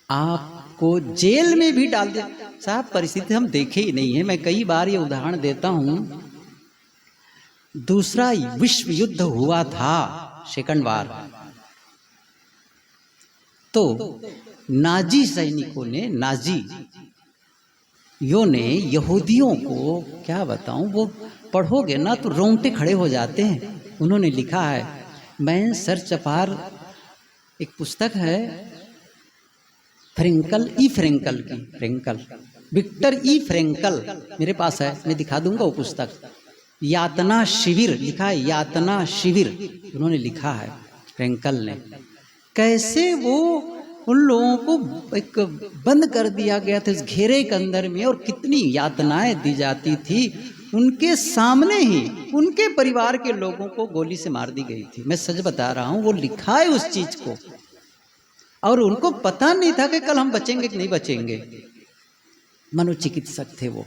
आपको जेल में भी डाल दिया। साहब परिस्थिति हम देखे ही नहीं है। मैं कई बार ये उदाहरण देता हूं, दूसरा विश्व युद्ध हुआ था, सेकंड वार, तो नाजी सैनिकों ने, नाजी यो ने यहूदियों को, क्या बताऊं, वो पढ़ोगे ना तो रोंगटे खड़े हो जाते हैं। उन्होंने लिखा है, मैं सर चपार, एक पुस्तक है फ्रेंकल, ई फ्रेंकल की, फ्रेंकल, विक्टर ई फ्रेंकल मेरे पास है, मैं दिखा दूंगा वो पुस्तक। यातना शिविर लिखा है, यातना शिविर उन्होंने लिखा है फ्रेंकल ने। कैसे वो उन लोगों को एक बंद कर दिया गया था इस घेरे के अंदर में, और कितनी यातनाएं दी जाती थी। उनके सामने ही उनके परिवार के लोगों को गोली से मार दी गई थी। मैं सच बता रहा हूं, वो लिखा है उस चीज को, और उनको पता नहीं था कि कल हम बचेंगे कि नहीं बचेंगे। मनोचिकित्सक थे वो।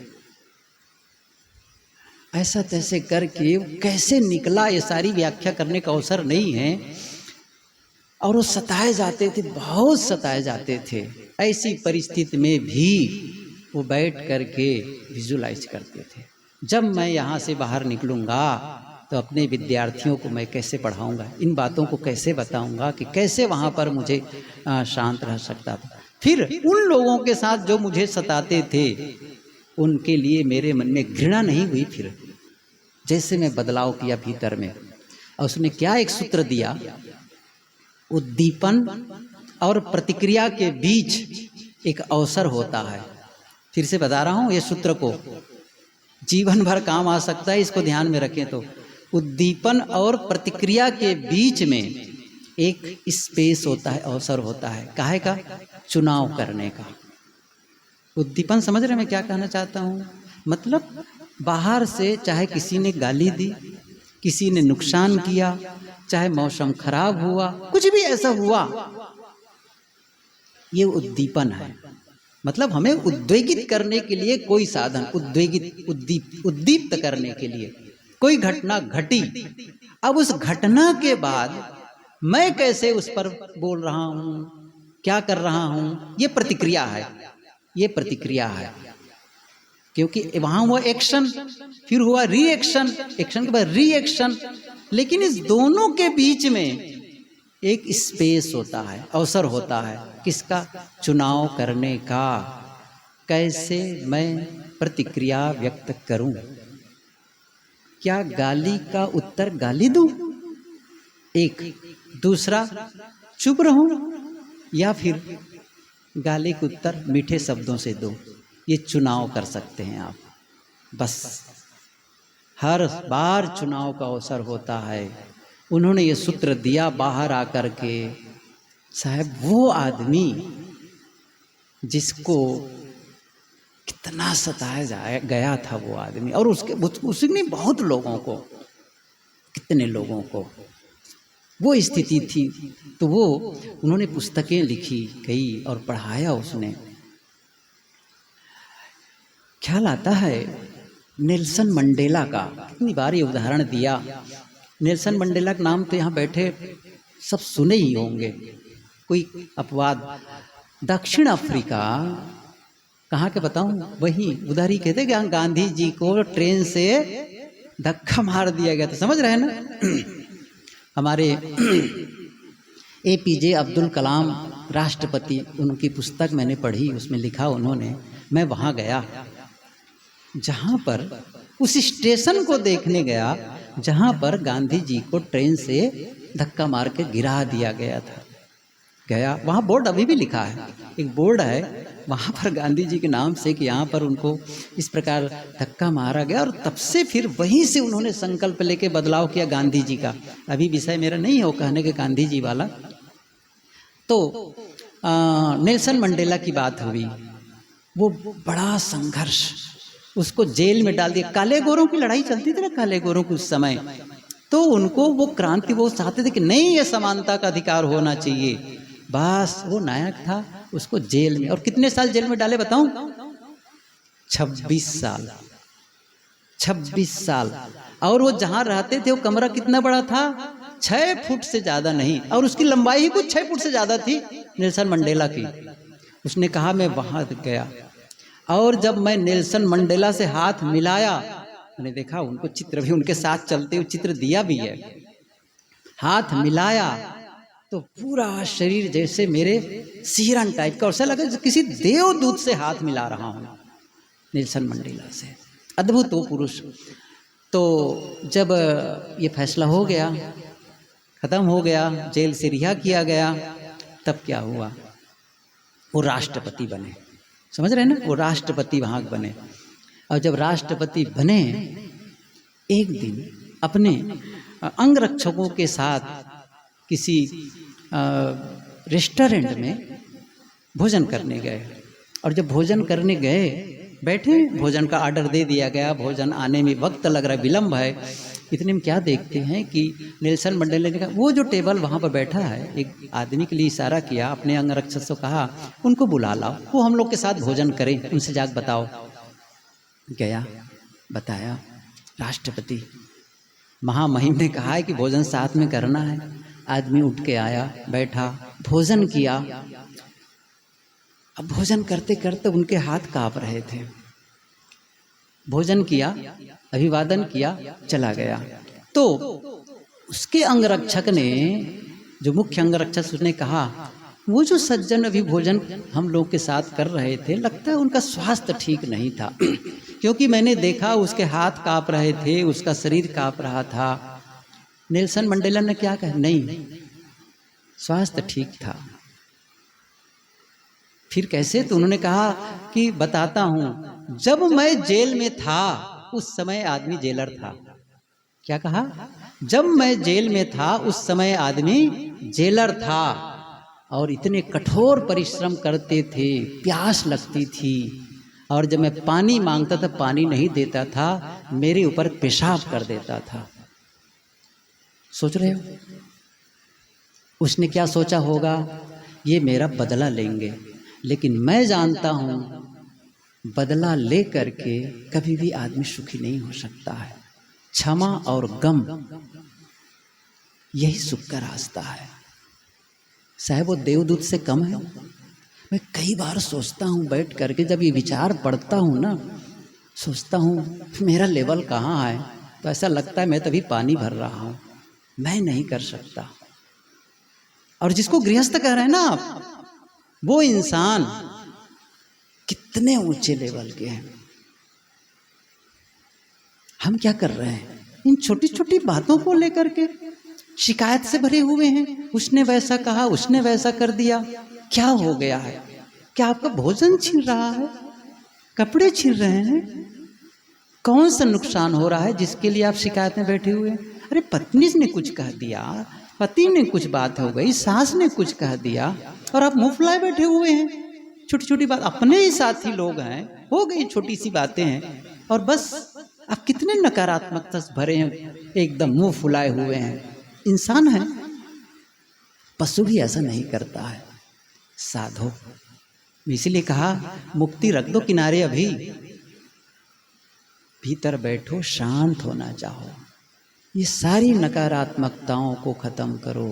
ऐसा तैसे करके कैसे निकला, ये सारी व्याख्या करने का अवसर नहीं है। और वो सताए जाते थे, बहुत सताए जाते थे। ऐसी परिस्थिति में भी वो बैठ करके विजुलाइज करते थे, जब मैं यहाँ से बाहर निकलूँगा तो अपने विद्यार्थियों को मैं कैसे पढ़ाऊँगा, इन बातों को कैसे बताऊँगा कि कैसे वहाँ पर मुझे शांत रह सकता था। फिर उन लोगों के साथ जो मुझे सताते थे, उनके लिए मेरे मन में घृणा नहीं हुई। फिर जैसे मैं बदलाव किया भीतर में, और उसने क्या एक सूत्र दिया, उद्दीपन और प्रतिक्रिया के बीच एक अवसर होता है। फिर से बता रहा हूं, ये सूत्र को जीवन भर काम आ सकता है, इसको ध्यान में रखें। तो उद्दीपन और प्रतिक्रिया के बीच में एक स्पेस होता है, अवसर होता है। काहे का? चुनाव करने का। उद्दीपन समझ रहे मैं क्या कहना चाहता हूं? मतलब बाहर से चाहे किसी ने गाली दी, किसी ने नुकसान किया, चाहे मौसम खराब हुआ, कुछ भी ऐसा हुआ, ये उद्दीपन है। मतलब हमें उद्वेगित करने के लिए कोई साधन, उद्दीप्त करने के लिए कोई घटना घटी। अब उस घटना के बाद मैं कैसे उस पर बोल रहा हूं, क्या कर रहा हूं, ये प्रतिक्रिया है, ये प्रतिक्रिया है। क्योंकि वहां हुआ एक्शन, फिर हुआ रिएक्शन, एक्शन के बाद रिएक्शन, लेकिन इस दोनों के बीच में एक स्पेस होता है, अवसर होता है। किसका? चुनाव करने का। कैसे मैं प्रतिक्रिया व्यक्त करूं? क्या गाली का उत्तर गाली दूं, एक, दूसरा चुप रहूं, या फिर गाली का उत्तर मीठे शब्दों से दो? ये चुनाव कर सकते हैं आप। बस हर बार चुनाव का अवसर होता है। उन्होंने ये सूत्र दिया बाहर आकर के। साहब वो आदमी जिसको कितना सताया गया था वो आदमी, और उसने बहुत लोगों को, कितने लोगों को वो स्थिति थी, तो वो उन्होंने पुस्तकें लिखी कई और पढ़ाया उसने। ख्याल आता है नेल्सन मंडेला का, कितनी बार ये उदाहरण दिया। नेल्सन मंडेला का नाम तो यहाँ बैठे सब सुने ही होंगे, कोई अपवाद। दक्षिण अफ्रीका, कहाँ के बताऊं, वही उधर ही कहते कि गांधी जी को ट्रेन से धक्का मार दिया गया था, समझ रहे हैं ना। हमारे APJ अब्दुल कलाम राष्ट्रपति, उनकी पुस्तक मैंने पढ़ी, उसमें लिखा उन्होंने, मैं वहाँ गया जहाँ पर उस स्टेशन को देखने गया जहाँ पर गांधी जी को ट्रेन से धक्का मार के गिरा दिया गया था। गया, वहाँ बोर्ड अभी भी लिखा है, एक बोर्ड है वहाँ पर गांधी जी के नाम से कि यहाँ पर उनको इस प्रकार धक्का मारा गया। और तब से फिर वहीं से उन्होंने संकल्प लेके बदलाव किया गांधी जी का। अभी विषय मेरा नहीं है वो कहने के गांधी जी वाला। तो नेल्सन मंडेला की बात हुई, वो बड़ा संघर्ष, उसको जेल में डाल दिया। काले गोरों की लड़ाई चलती थी ना, काले गोरों को उस समय, तो उनको वो क्रांति, वो चाहते थे कि नहीं, ये समानता का अधिकार होना चाहिए। बस वो नायक था, उसको जेल में, और कितने साल जेल में डाले बताऊं? 26 साल, 26 साल। और वो जहां रहते थे वो कमरा कितना बड़ा था? 6 फुट से ज्यादा नहीं, और उसकी लंबाई ही कुछ 6 फुट से ज्यादा थी नेल्सन मंडेला की। उसने कहा मैं वहाँ गया, और जब मैं नेल्सन मंडेला से हाथ मिलाया, मैंने देखा उनको चित्र भी उनके साथ चलते हुए चित्र दिया भी है, हाथ मिलाया तो पूरा शरीर जैसे मेरे सिहरन टाइप का, ऐसा लगा जैसे किसी देवदूत से हाथ मिला रहा हूँ, नेल्सन मंडेला से। अद्भुत वो पुरुष। तो जब ये फैसला हो गया, ख़त्म हो गया, जेल से रिहा किया गया, तब क्या हुआ, वो राष्ट्रपति बने। समझ रहे हैं ना, वो राष्ट्रपति वहाँ बने। और जब राष्ट्रपति बने, एक दिन अपने अंगरक्षकों के साथ किसी रेस्टोरेंट में भोजन करने गए, और जब भोजन करने गए, बैठे, भोजन का ऑर्डर दे दिया गया, भोजन आने में वक्त लग रहा है, विलम्ब है। इतने में क्या देखते हैं कि नेल्सन मंडेला ने कहा, वो जो टेबल वहाँ पर बैठा है, एक आदमी के लिए इशारा किया, अपने अंगरक्षक से कहा उनको बुला लाओ, वो हम लोग के साथ भोजन करें, उनसे जाकर बताओ। गया, बताया, राष्ट्रपति महामहिम ने कहा है कि भोजन साथ में करना है। आदमी उठ के आया, बैठा, भोजन किया। अब भोजन करते करते उनके हाथ कांप रहे थे। भोजन किया, अभिवादन किया, चला गया। तो उसके अंगरक्षक ने, जो मुख्य अंगरक्षक, उसने कहा वो जो सज्जन अभी भोजन हम लोग के साथ कर रहे थे, लगता है उनका स्वास्थ्य ठीक नहीं था क्योंकि मैंने देखा उसके हाथ कांप रहे थे, उसका शरीर कांप रहा था। नेल्सन मंडेला ने क्या कहा, नहीं, स्वास्थ्य ठीक था। फिर कैसे? तो उन्होंने कहा कि बताता हूं, जब मैं जेल में था उस समय आदमी जेलर था। क्या कहा? जब मैं जेल में था उस समय आदमी जेलर था, और इतने कठोर परिश्रम करते थे, प्यास लगती थी, और जब मैं पानी मांगता था पानी नहीं देता था, मेरे ऊपर पेशाब कर देता था। सोच रहे हो उसने क्या सोचा होगा? ये मेरा बदला लेंगे, लेकिन मैं जानता हूं बदला ले करके कभी भी आदमी सुखी नहीं हो सकता है। क्षमा और गम, यही सुख का रास्ता है। साहब वो देवदूत से कम है? मैं कई बार सोचता हूँ बैठ करके, जब ये विचार पढ़ता हूँ ना, सोचता हूँ मेरा लेवल कहाँ है, तो ऐसा लगता है मैं तभी पानी भर रहा हूँ, मैं नहीं कर सकता। और जिसको गृहस्थ कह रहे हैं ना आप, वो इंसान कितने ऊंचे लेवल के हैं। हम क्या कर रहे हैं? इन छोटी छोटी बातों को लेकर के शिकायत से भरे हुए हैं। उसने वैसा कहा, उसने वैसा कर दिया। क्या हो गया है? क्या आपका भोजन छीन रहा है? कपड़े छीन रहे हैं? कौन सा नुकसान हो रहा है जिसके लिए आप शिकायत में बैठे हुए हैं? अरे पत्नी ने कुछ कह दिया, पति ने कुछ बात हो गई, सास ने कुछ कह दिया, और आप मुंह फुलाए बैठे हुए हैं। छोटी छोटी बात, अपने ही साथी लोग हैं, हो गई छोटी सी बातें हैं, और बस आप कितने नकारात्मकता से भरे हैं, एकदम मुंह फुलाए हुए हैं। इंसान है, पशु भी ऐसा नहीं करता है। साधो, इसलिए कहा मुक्ति रख दो किनारे, अभी भीतर बैठो, शांत होना चाहो, ये सारी नकारात्मकताओं को खत्म करो।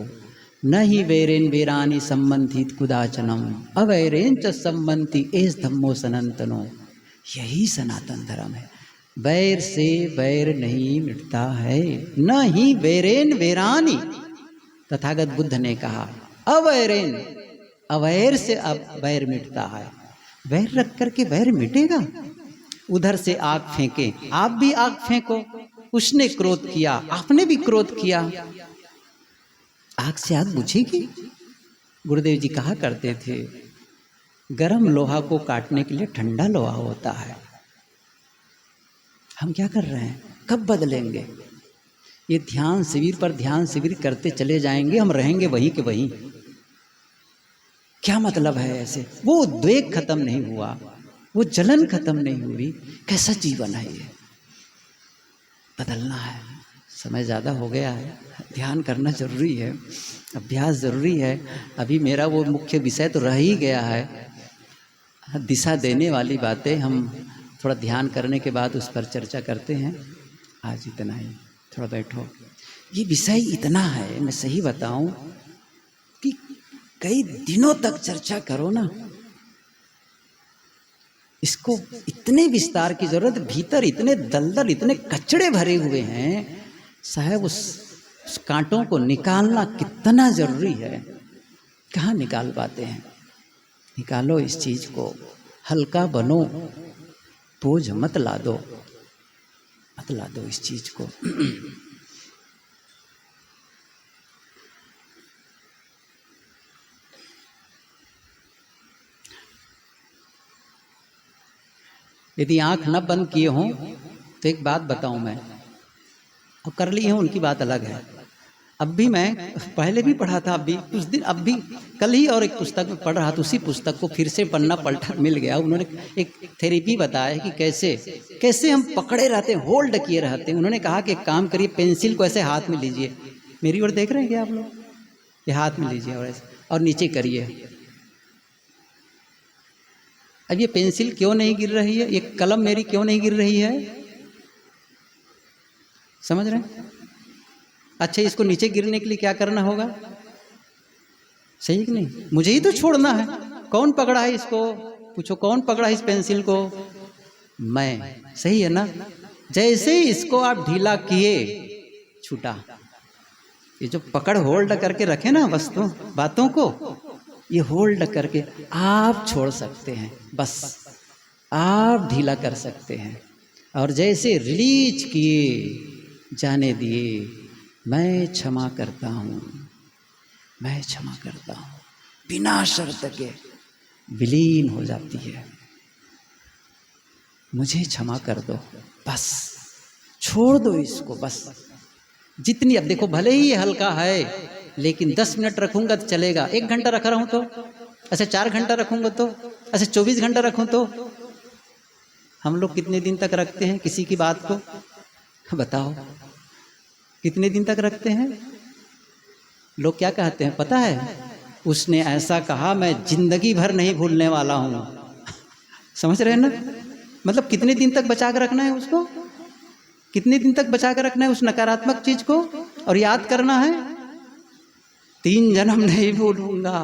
न ही वैरेन वेरानी संबंधित कुदाचनम अवैरेन च संबंधी एस धम्मो सनातनो। यही सनातन धर्म है। वैर से वैर नहीं मिटता है, न ही वैरेन वेरानी। तथागत बुद्ध ने कहा अवैरेन, अवैर से अब वैर मिटता है। वैर रख करके वैर मिटेगा? उधर से आग फेंके, आप भी आग फेंको। उसने क्रोध किया, आपने भी क्रोध किया, आग से आग बुझेगी? गुरुदेव जी कहा करते थे, गर्म लोहा को काटने के लिए ठंडा लोहा होता है। हम क्या कर रहे हैं? कब बदलेंगे? ये ध्यान शिविर पर ध्यान शिविर करते चले जाएंगे, हम रहेंगे वहीं के वहीं। क्या मतलब है ऐसे? वो उद्वेग खत्म नहीं हुआ, वो जलन खत्म नहीं हुई। कैसा जीवन है ये? बदलना है। समय ज़्यादा हो गया है, ध्यान करना जरूरी है, अभ्यास जरूरी है। अभी मेरा वो मुख्य विषय तो रह ही गया है, दिशा देने वाली बातें हम थोड़ा ध्यान करने के बाद उस पर चर्चा करते हैं। आज इतना ही, थोड़ा बैठो। ये विषय इतना है, मैं सही बताऊं कि कई दिनों तक चर्चा करो ना, इसको इतने विस्तार की जरूरत, भीतर इतने दलदल, इतने कचड़े भरे हुए हैं साहब, उस कांटों को निकालना कितना जरूरी है, कहाँ निकाल पाते हैं। निकालो इस चीज को, हल्का बनो, बोझ मत ला दो, मत ला दो इस चीज को। यदि आंख न बंद किए हों तो एक बात बताऊं मैं, अब कर ली हो उनकी बात अलग है। अब भी मैं पहले भी पढ़ा था, अब भी कुछ दिन, अब भी कल ही और एक पुस्तक में पढ़ रहा था, उसी पुस्तक को फिर से पढ़ना पलटा मिल गया। उन्होंने एक थेरेपी बताया कि कैसे कैसे हम पकड़े रहते हैं, होल्ड किए रहते हैं। उन्होंने कहा कि एक काम करिए, पेंसिल को ऐसे हाथ में लीजिए, मेरी ओर देख रहे हैं क्या आप लोग, ये हाथ में लीजिए और ऐसे और नीचे करिए। अब ये पेंसिल क्यों नहीं गिर रही है, ये कलम मेरी क्यों नहीं गिर रही है, समझ रहे हैं? अच्छा, इसको नीचे गिरने के लिए क्या करना होगा, सही कि नहीं? मुझे ही तो छोड़ना है। कौन पकड़ा है इसको, पूछो कौन पकड़ा है इस पेंसिल को, मैं, सही है ना? जैसे ही इसको आप ढीला किए, छूटा। ये जो पकड़ होल्ड करके रखे ना वस्तु बातों को, ये होल्ड करके आप छोड़ सकते हैं, बस आप ढीला कर सकते हैं। और जैसे रिलीज किए, जाने दिए, मैं क्षमा करता हूँ, मैं क्षमा करता हूँ, बिना शर्त के विलीन हो जाती है। मुझे क्षमा कर दो, बस छोड़ दो इसको, बस जितनी, अब देखो भले ही ये हल्का है, लेकिन 10 मिनट रखूंगा तो चलेगा, 1 घंटा रख रहा हूं तो, ऐसे 4 घंटा रखूंगा तो, ऐसे 24 घंटा रखूं तो, हम लोग कितने दिन तक रखते हैं किसी की बात को, बताओ कितने दिन तक रखते हैं? लोग क्या कहते हैं पता है, उसने ऐसा कहा, मैं जिंदगी भर नहीं भूलने वाला हूं। समझ रहे हैं ना? मतलब कितने दिन तक बचा कर रखना है उसको, कितने दिन तक बचा कर रखना है उस नकारात्मक चीज को, और याद करना है 3 जन्म नहीं भूलूंगा।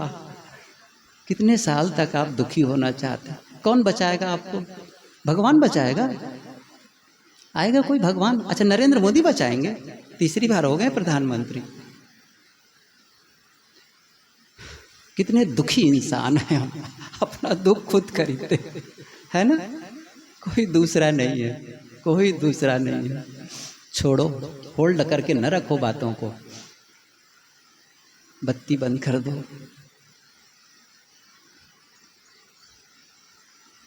कितने साल तक आप दुखी होना चाहते हैं? कौन बचाएगा आपको? भगवान बचाएगा? आएगा कोई भगवान? अच्छा, नरेंद्र मोदी बचाएंगे, 3री बार हो गए प्रधानमंत्री। कितने दुखी इंसान हैं हम, अपना दुख खुद खरीदते है ना, कोई दूसरा नहीं है, कोई दूसरा नहीं है। छोड़ो, होल्ड करके न रखो बातों को, बत्ती बंद कर दो।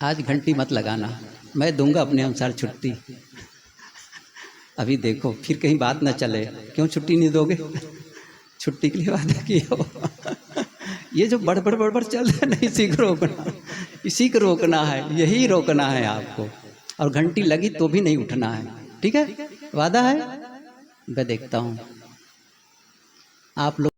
आज घंटी मत लगाना, मैं दूंगा अपने अनुसार छुट्टी। अभी देखो फिर कहीं बात न चले, क्यों छुट्टी नहीं दोगे? छुट्टी के लिए वादा किए हो। ये जो बड़बड़ चल रहा है ना, इसी को रोकना, इसी को रोकना है, यही रोकना है आपको। और घंटी लगी तो भी नहीं उठना है, ठीक है? वादा है? मैं देखता हूँ आप लोग